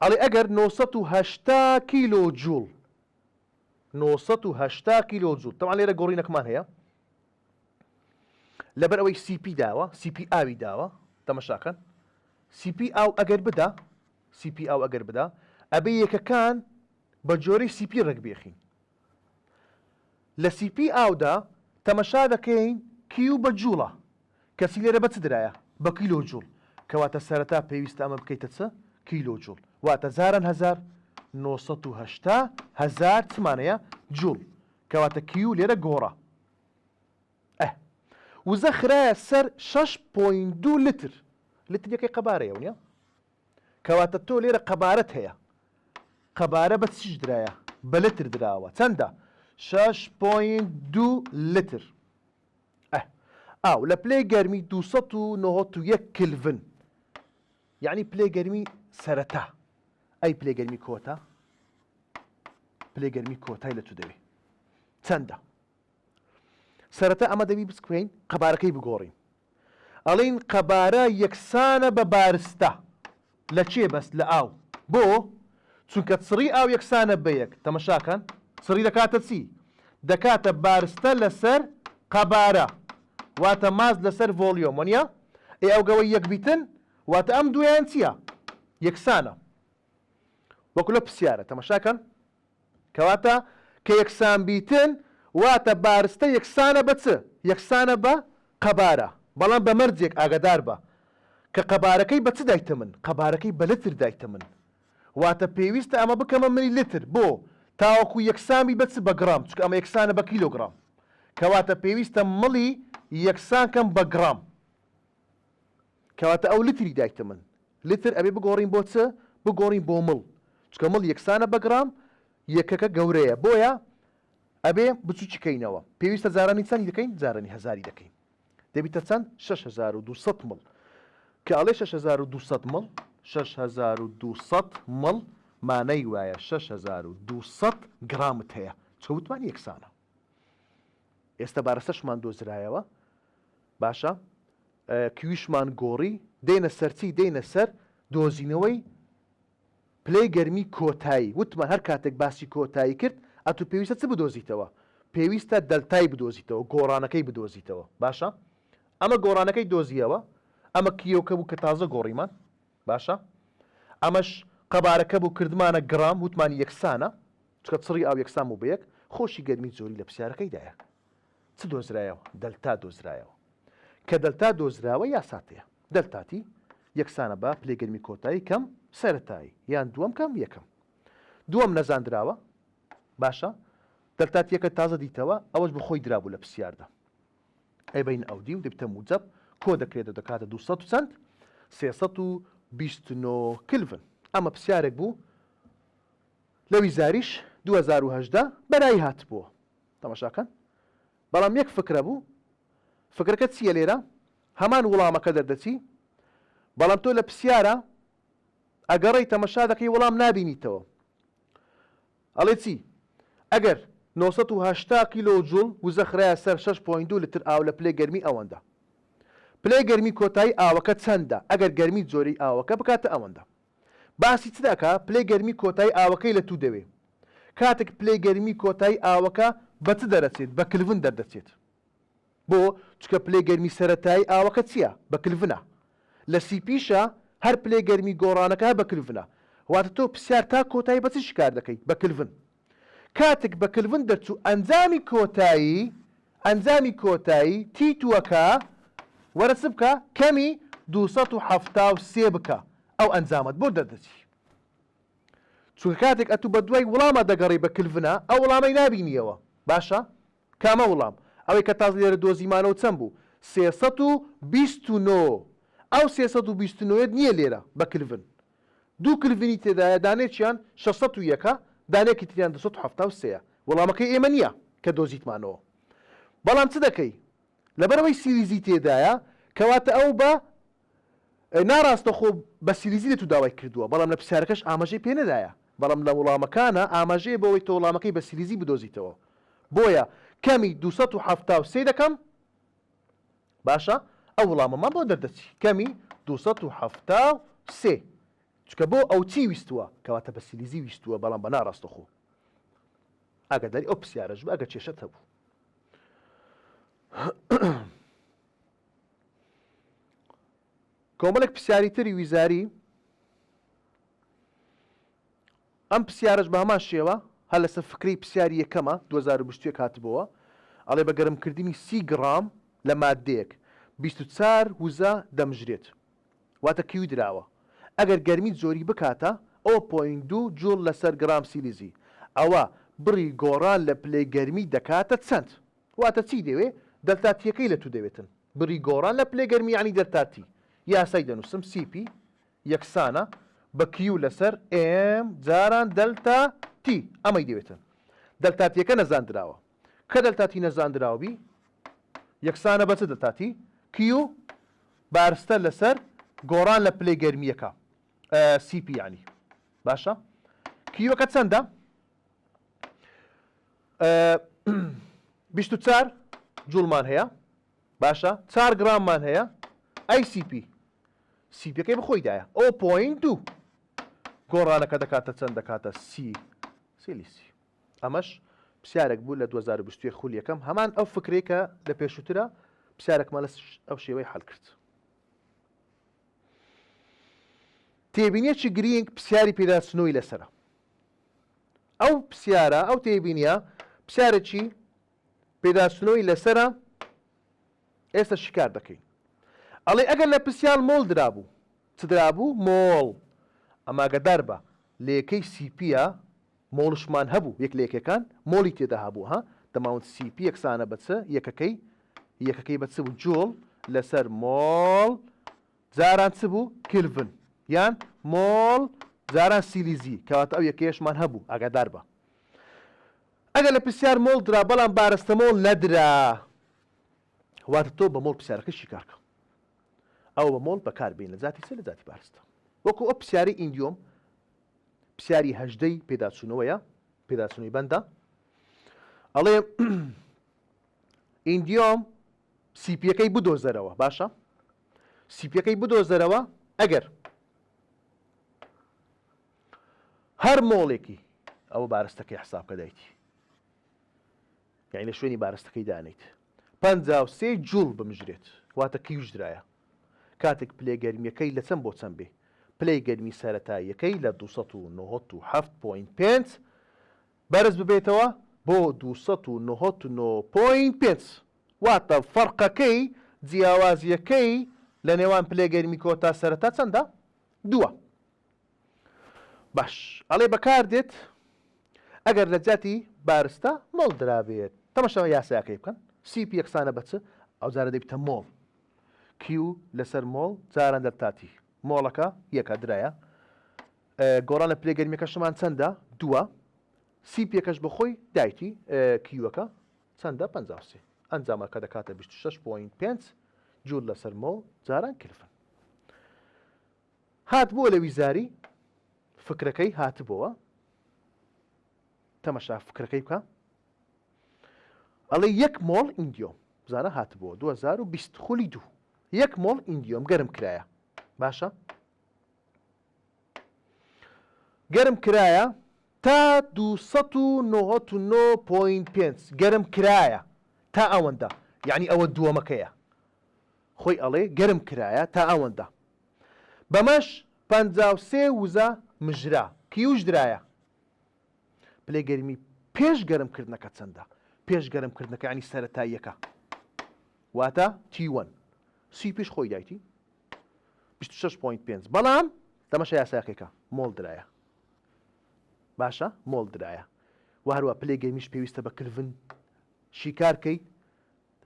ئەڵێ ئەگەر 980 کیلۆ جوڵ 980 کیلۆ جوڵ تەمان لێرە گۆڕینەکەمان هەیە لەبەر ئەوەی CP داوە CP ئاوی داوە تەمەشاکەن CP ئاو ئەگەر بدا CP ئاو ئەگەر بدا ئەبێ یەکەکان بە جۆرەی CP ڕێک بێخین لە CP ئاودا تەمەشا دەکەین کیو بە جوڵە کەسی لێرە بە چ درایە بە کیلۆ جوڵ کەواتە سەرەتا پێویستە ئەمە بکەیتە چ کیلۆ جوڵ واتە زاران 1970 هزار چمانەیە جوڵ کەواتە کیو لێرە گۆڕە وزە خراە سەر 6.2 لتر لترەکەی قەبارەیە نیە کەواتە تۆ لێرە قەبارەت هەیە قەبارە بە چیش درایە بە لتر دراوە چەندە 6.2 لتر ئاو لە پلەی گەرمی 291 کلڤن یعنی پلەی گەرمی سەرەتا ئەی پلەی گەرمی کۆتا پلێگەرمی کۆتای لە تو دەوێ چەندە سەرەتا ئەمە دەبی بسکوێن قەبارەکەی بگۆڕین ئەڵین قەبارە یەکسانە بە بارستە لە چێ بەست لە ئاو بۆ چونکە چڕی ئاو یەکسانە بە یەک تەمەشاکەن چڕی دەکاتە چی دەکاتە بارستە لەسەر قەبارە واتە ماز لەسەر ڤۆلیۆم وەنیە ئەو گەوەی یەک بیتن واتە ئەم دویان چییە یەکسانە وەکو لە پرسیارە تەمەشاکەن کەواتە کە یەکسان بیتن واتە بارستە یەکسانە بە چ یەکسانە بە قەبارە بەڵام بە مەرجێک ئاگدار بە کە قەبارەکەی بە چ دایتە من قەبارەکەی بە لتر دایتە من واتە پێویستە ئەمە بکەمە منی لتر بۆ تاوەکو یەکسامی بە چ بە گرام چکە ئەمە یەکسانە بە کیلۆگرام کەواتە پێویستە مڵی یەکسان کەم بە گرام کەواتە ئەو لتری دایتە من لتر ئەبێ بگۆڕین بۆ چ بگۆڕین بۆ مڵ چکە مڵ یەکسانە بە گرام یەکەکە گەورەیە بۆیە ئەبێ بچووچکەینەوە پێویستە زارانی چەندی دەکەین زارانی هەزاری دەکەین دەبیتە چەند 6200 مڵ کە ئەڵێ 6200 مڵ 6200 مڵ مانەی وایە 6200 گرامت هەیە چەوتمان یەکسانە ئێستا بارەسەشمان دۆزرایەوە باشە کویشمان گۆڕی دێنە سەرچی دێنە سەر دۆزینەوەی پلەی گەرمی کۆتایی وتمان هەر کاتێک باسی کۆتایی کرد ئەتو پێویستە چ بدۆزیتەوە پێویستە دەلتای بدۆزیتەوە گۆڕانەکەی بدۆزیتەوە باشە ئەمە گۆڕانەکەی دۆزیەوە ئەمە کیۆکە بوو کە تازە گۆڕیمان باشە ئەمەش قەبارەکە بوو کردمانە گرام وتمان یەکسانە چکە چڕی ئاو یەکسان و بەیەک خۆشی گەرمی زۆری لە پرسیارەکەیدایە چ دۆزرایەوە دەلتا دۆزرایەوە کە دەلتا دۆزراوە یاساتەیە دەلتاتی یەکسانە بە پلێگەرمی کۆتایی کەم سەرەتایی یان دووەم کەم یەکەم دووەم نەزانراوە باشە دەلتات یەکە تازە دیتەوە ئەوەش بخۆی درابوو لە پرسیاردا ئەبین ئەو دی و دەبتە موجب کۆ دەکرێتە دەکاتە 200 چەند 329 کلڤن ئەمە پرسیارێک بوو لە ویزاریش 2010 بەرایی هاتبووە تەماشاکەن بەڵام یەک فکرە بوو فکرەکە چییە لێرە هەمان وڵامەکە دەردەچی بەڵام تۆ لە پرسیارە ئەگەڕی تەمەشا دەکەی وەڵام نابینیتەوە ئەڵێ چی ئەگەر 980 کیلۆ جوڵ وزەخرایە سەر 6.2 لتر ئاو لە پلەی گەرمی ئەوەندە پلەی گەرمی کۆتایی ئاوەکە چەندە ئەگەر گەرمی زۆری ئاوەکە بکاتە ئەوەندە باسی چ دەکا پلەی گەرمی کۆتایی ئاوەکەی لە تو دەوێ کاتێک پلەی گەرمی کۆتایی ئاوەکە بە چ دەرەچێت بە کلڤن دەردەچێت بۆ چکە پلەی گەرمی سەرەتایی ئاوەکە چییە بە کلڤنە لە سیپیشە هەر پلەی گەرمی گۆڕانەکە بە کلڤنە واتە تۆ پرسیار تا کۆتایی بە چ شکار دەکەی بە کلڤن کاتێک بە کلڤن دەرچوو ئەنجامی کۆتایی تیتووەکە وەرە چ بکە کەمی 273 بکە ئەو ئەنجامت بۆ دەردەچی چونکە کاتێک ئەتو بە دوای وڵامە دەگەڕی بە کلڤنە ئەو وڵامی نابینیەوە باشە کامە وڵام ئەوەی کە تاز لێرە دۆزیمانەوە چەند بوو 329 ئەو 329 نییە لێرە بە کلڤن دوو کلڤنی تێدایە دانێکیان 601 دانێکی تریان 273 وەڵامەکەی ئێمە نییە کە دۆزیتمانەوە بەڵام چ دەکەی لەبەرەوەی سیریزی تێدایە کەواتە ئەو بە ناڕاستە خۆ بە سیریزی لە تو داوای کردووە بەڵام لە پرسیارەکەش ئاماژەی پێ نەدایە بەڵام لە وڵامەکانە ئاماژەیە بەوەی تۆ وڵامەکەی بە سیریزی بدۆزیتەوە بۆیە کەمی 273 دەکەم باشە ئەو وڵامەمان بۆ دەردەچی کەمی 273 چکە بۆ ئەو چی ویستووە کەواتە بە سیلیزی ویستووە بەڵام بە ناڕاستە خۆ ئاگاداری ئەو پرسیارەش بە ئەگە کێشەت هەبوو کۆمەڵێک پرسیاری تری ویزاری ئەم پرسیارەش بە هەمان شێوە هەر لەسەر فکری پرسیاری یەکەمە 2020 هاتبووە ئەڵێ بە گەرمکردنی 30 گرام لە مادەیەک 24 وزە دەمژرێت واتە کیوی دراوە ئەگەر گەرمی زۆری بکاتە 0.2 جوڵ لەسەر گرام سیلیزی ئەوە بڕی گۆڕان لە پلەی گەرمی دەکاتە چەند واتە چی دەوێ دەلتاتیەکەی لە تو دەوێتن بڕی گۆڕان لە پلەی گەرمی یعنی دەلتاتی یاسای دەنووسم سیپی یەکسانە بە کیو لەسەر ئم جاران دەلتا تی ئەمەی دەوێتن دەلتاتیەکە نەزاندراوە کە دەلتاتی نەزاندراوبی یەکسانە بەچ دەلتاتی کیو بارستە لەسەر گۆڕان لە پلەی گەرمیەکە سیپی ینی باشە کیوەکە چەندە 24 جوڵمان هەیە باشە 4 گراممان هەیە ICP CPەکەی بخۆیدایە 0.2 گۆڕانەکە دەکاتە چەند دەکاتە سیلیسی ئەمەش پرسیارێک بوو لە 2020 خولیەکەم هەمان ئەو فکرێکە لە پێشووترە پرسیارێکمان لە ئەو شێوەی حەل کرد تێبینیەکی گرنگ پرسیاری پێداچنەوەی لەسرە ئەو پرسیارە ئەو تێبینیە پرسیارێکی پێداچنەوەی لەسرە ئێستا شکار دەکەین ئەڵێ ئەگەر لە پرسیار مۆڵ درابوو چ درابوو مۆڵ ئەماگەدار بە لێکەی CPە مۆڵشمان هەبوو یەک لێکەکان مۆڵی تێدا هەبوو ها دەماوەند CP یەکسانە بە چ یەکەکەی بە چ بوو جۆڵ لەسەر مۆڵ جاران چ بوو کلڤن یان مۆڵ جاران سیلیزی کەواتە ئەو یەکەیەشمان هەبوو ئاگادار بە ئەگەر لە پرسیار مۆڵ درا بەڵام بارستە مۆڵ نەدرا واتە تۆ بە مۆڵ پرسیارەکە شیکارکە ئەو بە مۆڵ بەکاربین لە جاتی چ لە جاتی بارستە وەکو ئەو پرسیاری ئیندیۆم پرسیاری هەژدەی پێداچوونەوەیە پێداچوونی بەندە ئەڵێ ئیندیۆم CPەکەی بدۆزەرەوە باشە CPەکەی بدۆزەرەوە ئەگەر هەر مۆڵێکی ئەوە بارستەکەی حسابکە دایتی یعنی لە شوێنی بارستەکەی دانیت 53 جوڵ بمژرێت واتە کیوش درایە کاتێک پلێگەرمیەکەی لە چەند بۆ چەند بێ پلەی گەرمی سەرەتاییەکەی لە 297.5 بەرز ببێتەوە بۆ 299.5 واتە فەرقەکەی جیاوازیەکەی لە نێوان پلێگەرمی کۆتا سەرەتا چەندە؟ 2 باش ئەڵێ بەکار دێت ئەگەر لە جاتی بارستە مۆڵ درابێت تەمەشەوە یاسایەکەی بکەن CP یەکسانە بە چ ئەو جارە دەبیتە مۆڵ Q لەسەر مۆڵ جاران دەرتاتی مۆڵەکە یەکە درایە گۆڕان لە پلێگەرمیەکەشمان چەندە 2 CPەکەش بەخۆی دایتی کیوەکە چەندە 53 ئەنجامەکە دەکاتە 26.5 جوول لەسەر مۆڵ جاران کلفن هات بووە لە ویزاری فکرەکەی هاتبووە تەمەشا فکرەکەی بکە ئەڵێ 1 مۆڵ ئیندیۆم زانە هاتبووە 2020 خولی 2 1 مۆڵ ئیندیۆم گەرم کرایە باشە گەرم کرایە تا 299.5 گەرم کرایە تا ئەوەندە یعنی ئەوە دووەمەکەیە خۆی ئەڵێ گەرم کرایە تا ئەوەندە بەمەش 53 وزە مژرا کیوش درایە پلێ گەرمی پێش گەرمکردنەکە چەندە پێش گەرمکردنەکە ینی سەرەتاییەکە واتە T1 CPش خۆی دایتی 26.5 بەڵام تەمەشە یاساکێکە مۆڵ درایە باشە مۆڵ درایە و هەروە پلێ گەرمیش پێویستە بە کلڤن شیکارکەی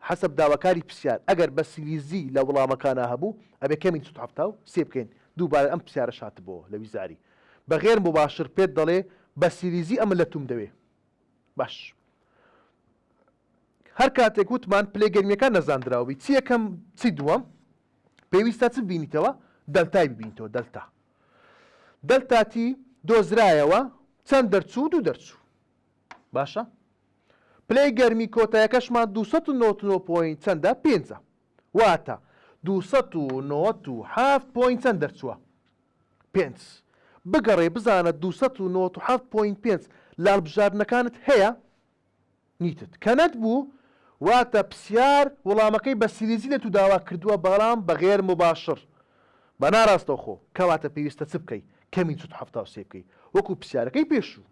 حەسەب داواکاری پرسیار ئەگەر بە سیلیزی لە وەڵامەکانە هەبوو ئەبێ کەمی 2 سێ بکەین دووبارە ئەم پرسیارە شاتبەوە لە ویزاری بەغێر مباشر پێت دەڵێ بە سیلیزی ئەمە لە توم دەوێ باش هەر کاتێک وتمان پلێ گەرمیەکان نەزاندراوی چی یەکەم چی دووەم پێویستە چ ببینیتەوە دەلتای ببینیتەوە دەلتاتی دۆزرایەوە چەند دەرچوو دوو دەرچوو باشە پلەی گەرمی کۆتایەکەشمان 299 چەندە 5 واتە 297 چەند دەرچووە 5 بگەڕێ بزانە 297.5 لاڵبژاردنەکانت هەیە نیتت کەنەت بوو واتە پرسیار وەڵامەکەی بە سیلیزی لە تو داوا کردووە بەڵام بەغێر مباشر بە ناڕاستەوە خۆ کەواتە پێویستە چ بکەی کەمی 273 بکەی وەکو پرسیارەکەی پێشوو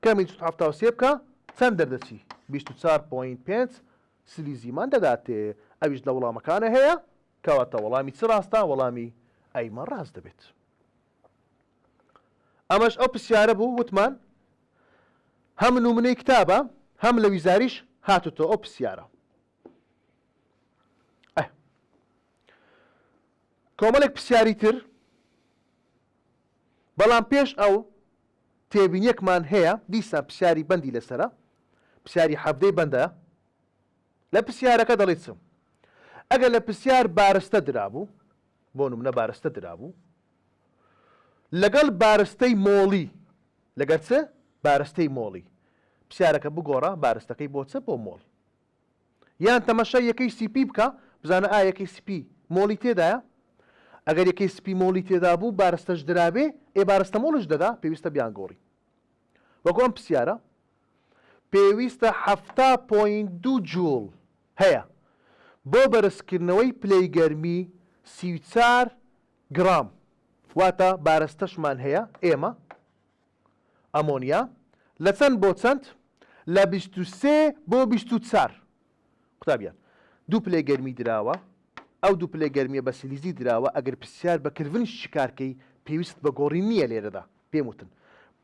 کەمی 273 بکە چەند دەردەچی 24.5 سلیزیمان دەداتێ ئەویش لە وەڵامەکانە هەیە کەواتە وەڵامی چ ڕاستە وەڵامی ئەیمە ڕاست دەبێت ئەمەش ئەو پرسیارە بوو وتمان هەم نمونەی کتابە هەم لە ویزاریش هاتوتۆ ئەو پرسیارە کۆمەڵێک پرسیاری تر بەڵام پێش ئەو تێبینیەکمان هەیە دیسان پرسیاری بەندی لەسرە پرسیاری حەفدەی بەندە لە پرسیارەکە دەڵێت چم ئەگەر لە پرسیار بارستە درابوو بۆ نمونە بارستە درابوو لەگەڵ بارستەی مۆڵی لەگەر چ بارستەی مۆڵی پرسیارەکە بگۆڕە بارستەکەی بۆ چ بۆ مۆڵ یان تەمەشا یەکەی CP بکە بزانە ئایا یەکەی CP مۆڵی تێدایە ئەگەر یەکەی CP مۆڵی تێدا بوو بارستەش درابێ بارستە مۆڵش دەدا پێویستە بیانگۆڕی وەکو ئەم پرسیارە پێویستە 7.2 جوڵ هەیە بۆ بەرزکردنەوەی پلەی گەرمی 34 گرام واتە بارستەشمان هەیە ئێمە ئەمۆنیا لە چەند بۆ چەند لە 23 بۆ 24 قوتابیان دوو پلەی گەرمی دراوە ئەو دوو پلەی گەرمیە بە سیلیزی دراوە ئەگەر پرسیار بەکردنی شکارکەی پێویست بە گۆڕی نییە لێرەدا پێم وتن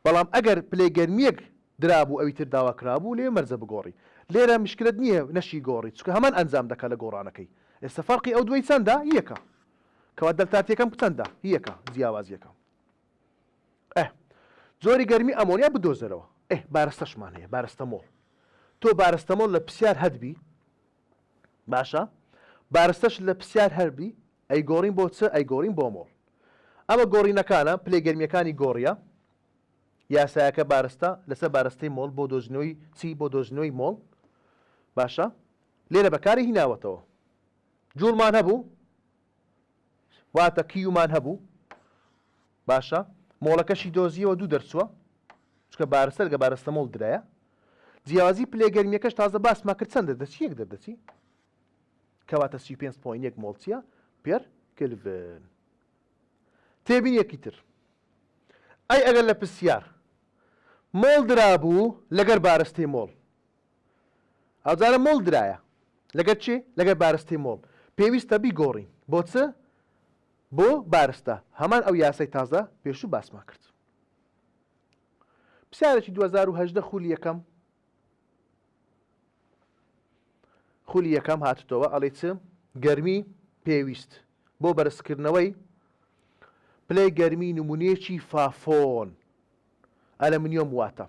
بەڵام ئەگەر پلەی گەرمیەک درابوو ئەوی تر داوا کرابوو لێ مەرجە بگۆڕی لێرە مشکلت نییە نەشی گۆڕی چکە هەمان ئەنجام دەکە لە گۆڕانەکەی ئێستا فەرقی ئەو دوای چەندە یەکە کەوا دەلتاتیەکەم چەندە یەکە جیاوازیەکە زۆری گەرمی ئەمۆنیا بدۆزەرەوە بارستەشمان هەیە بارستە مۆڵ تۆ بارستە مۆڵ لە پرسیار هەدبی باشە بارستەش لە پرسیار هەربی ئەی گۆڕین بۆ چ ئەی گۆڕین بۆ مۆڵ ئەمە گۆڕینەکانە پلەی گەرمیەکانی گۆڕیە یاسایەکە بارستە لەسەر بارستەی مۆڵ بۆ دۆزنەوەی چی بۆ دۆزنەوەی مۆڵ باشە لێرە بەکاری هیناوەتەوە جوڵمان هەبوو واتە کیومان هەبوو باشە مۆڵەکەشی دۆزیەوە دوو دەرچووە چکە بارستە لەگە بارستە مۆڵ درایە جیاوازی پلەی گەرمیەکەش تازە باسمان کرد چەند دەردەچی یەک دەردەچی کەواتە 35.1 مۆڵ چییە پێر کلڤن تێبین یەکی تر ئەی ئەگەر لە پرسیار مۆڵ درابوو لەگەر بارستەی مۆڵ ئەوجارە مۆڵ درایە لەگەر چی لەگەر بارستەی مۆڵ پێویستە بیگۆڕین بۆ چ بۆ بارستە هەمان ئەو یاسای تازە پێشوو باسمان کرد پرسیارێکی 2018 خولی یەکەم خولی یەکەم هاتوتەوە ئەڵێ چ گەرمی پێویست بۆ بەرزکردنەوەی پلەی گەرمی نمونەیەکی فافۆن ئەلەمنیۆم واتە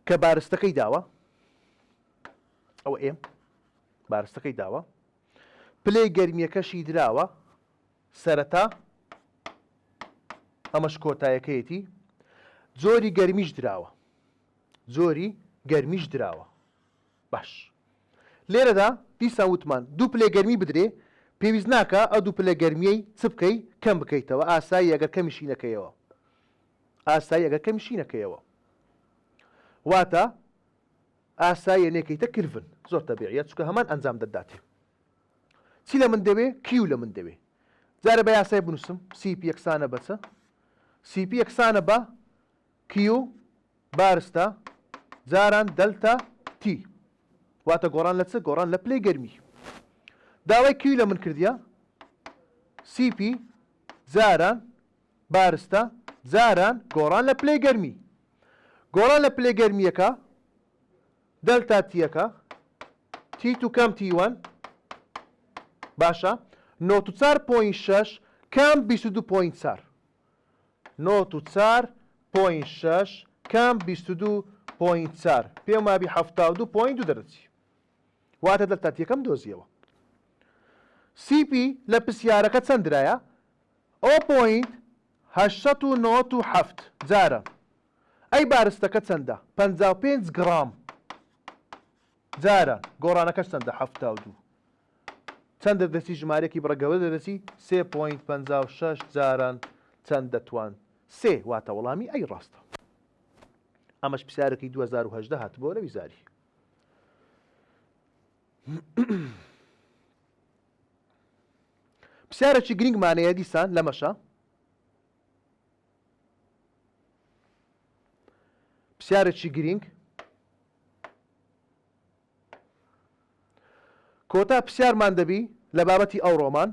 کە بارستەکەی داوە ئەوە ئێم بارستەکەی داوە پلەی گەرمیەکەشی دراوە سەرەتا ئەمەش کۆتایەکەیەتی زۆری گەرمیش دراوە زۆری گەرمیش دراوە باش لێرەدا دیسان وتمان دوو پلەی گەرمی بدرێ پێویست ناکە ئەو دوو پلە گەرمیەی چ بکەی کەم بکەیتەوە ئاسایی ئەگەر کەمیشینەکەیەوە ئاسایی ئەگەر کەمیشینەکەیەوە واتە ئاسایە نێکەیتە کلڤن زۆر تەبیعیە چکە هەمان ئەنجام دەداتێ چی لە من دەوێ کیو لە من دەوێ جارە بە یاسای بنووسم CP یەکسانە بە چە CP یەکسانە بە کیو بارستە جاران دەلتا تی واتە گۆڕان لە چ گۆڕان لە پلەی گەرمی داوای کیو لە من کردیە CP جاران بارستە جاران گۆڕان لە پلەی گەرمی گۆڕان لە پلەی گەرمیەکە دەلتا تیەکە تی تو کەم T1 باشە 94.6 کەم 22.4 94.6 کەم 22.4 پێم وابی 72.2 دەرەچی واتە دەلتا تیەکەم دۆزیەوە CP لە پرسیارەکە چەند درایە 0.897 جارە ئەی بارستەکە چەندە 55 گرام جارە گۆڕانەکەش چەندە 72 چەند دەردەچی ژمارەیەکی بڕگەوە دەدەچی 3.56 جاران چەند دەتوان سێ واتە وەڵامی ئەی ڕاستە ئەمەش پرسیارێکی 2018 هاتبووە لە ویزاری پرسیارێکی گرنگمانەیە دیسان لەمەشە پرسیارێکی گرنگ کۆتا پرسیارمان دەبی لە بابەتی ئەو ڕۆمان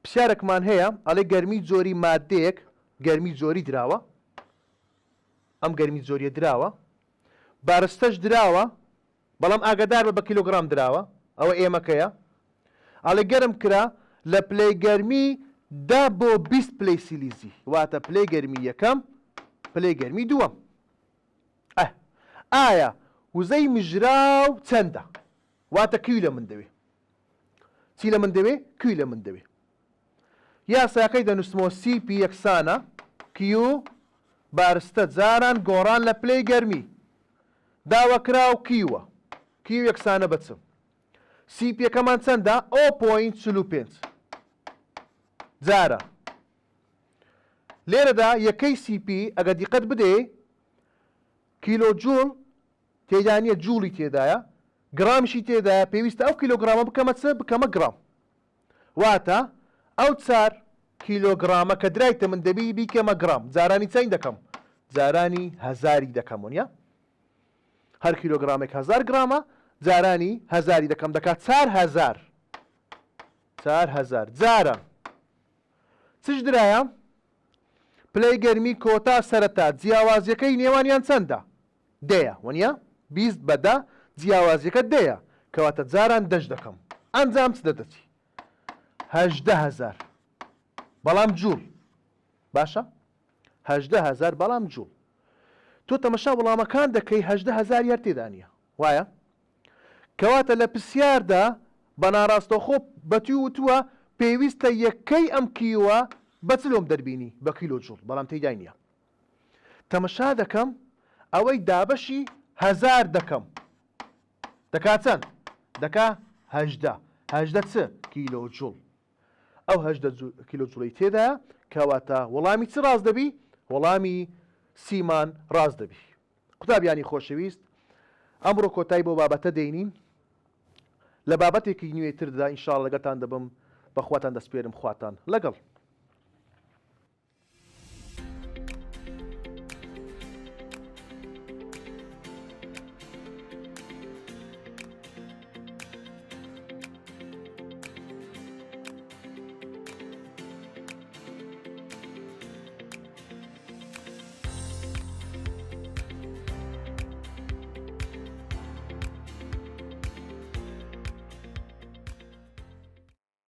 پرسیارێکمان هەیە ئەڵێ گەرمی جۆری مادەیەک گەرمی جۆری دراوە ئەم گەرمی جۆریە دراوە بارستەش دراوە بەڵام ئاگادار بە کیلۆگرام دراوە ئەوە ئێمەکەیە ئەڵێ گەرم کرا لە پلەی گەرمی 10 بۆ 20 پلەی سیلیزی واتە پلەی گەرمی یەکەم پلەی گەرمی دووەم ئایا وزەی مژراو چەندە واتە کوی لە من دەوێ چی لە من دەوێ کوی لە من دەوێ یاساکەی دەنووسمەوە CP یەکسانە کیو بارستە جاران گۆڕان لە پلەی گەرمی داوەکرا و کیوە کیو یەکسانە بچم سیپیەکەمان چەندە 0.45 جارە لێرەدا یەکەی سیپی ئەگە دیقەت بدێ کیلۆ جوڵ تێدا نیە جوڵی تێدایە گرامشی تێدایە پێویستە ئەو کیلۆگرامە بکەمە چ بکەمە گرام واتە ئەو 4 کیلۆگرامە کە درایتە من دەبی بیکەمە گرام جارانی چەند دەکەم جارانی هەزاری دەکەم وانە هەر کیلۆگرامێک 1000 گرامە جارانی هەزاری دەکەم دەکات 4000 جارە چش درایە پلەی گەرمی کۆتا سەرەتا جیاوازیەکەی نێوانیان چەندە دەیە وانە 20 بەدا جیاوازیەکە دەیە کەواتە جاران دەش دەکەم ئەنجام چ دەدەچی 18000 بەڵام جوڵ باشە 18000 بەڵام جوڵ تۆ تەمەشا وەڵامەکان دەکەی 18000 یار تێدا نیە وایە کەواتە لە پرسیاردا بە ناڕاستەوخۆ بەتی وتووە پێویستە یەکەی ئەم کیوە بەچلۆم دەربینی بە کیلۆ جوڵ بەڵام تێدای نییە تەمەشا دەکەم ئەوەی دابەشی 1000 دەکەم دەکات چەند دەکا 18 چ کیلۆ جوڵ ئەو 18 کیلۆ جوڵی تێدایە کەواتە وەڵامی چ ڕاست دەبی وەڵامی سیمان ڕاست دەبی قوتابیانی خۆشەویست ئەمڕۆ کۆتایی بۆ بابەتە دەینین لە بابەتێکی نوێتردا ئینشاڵڵا لەگەڵتان دەبم بەخواتان دەسپێرم خواتان لەگەڵ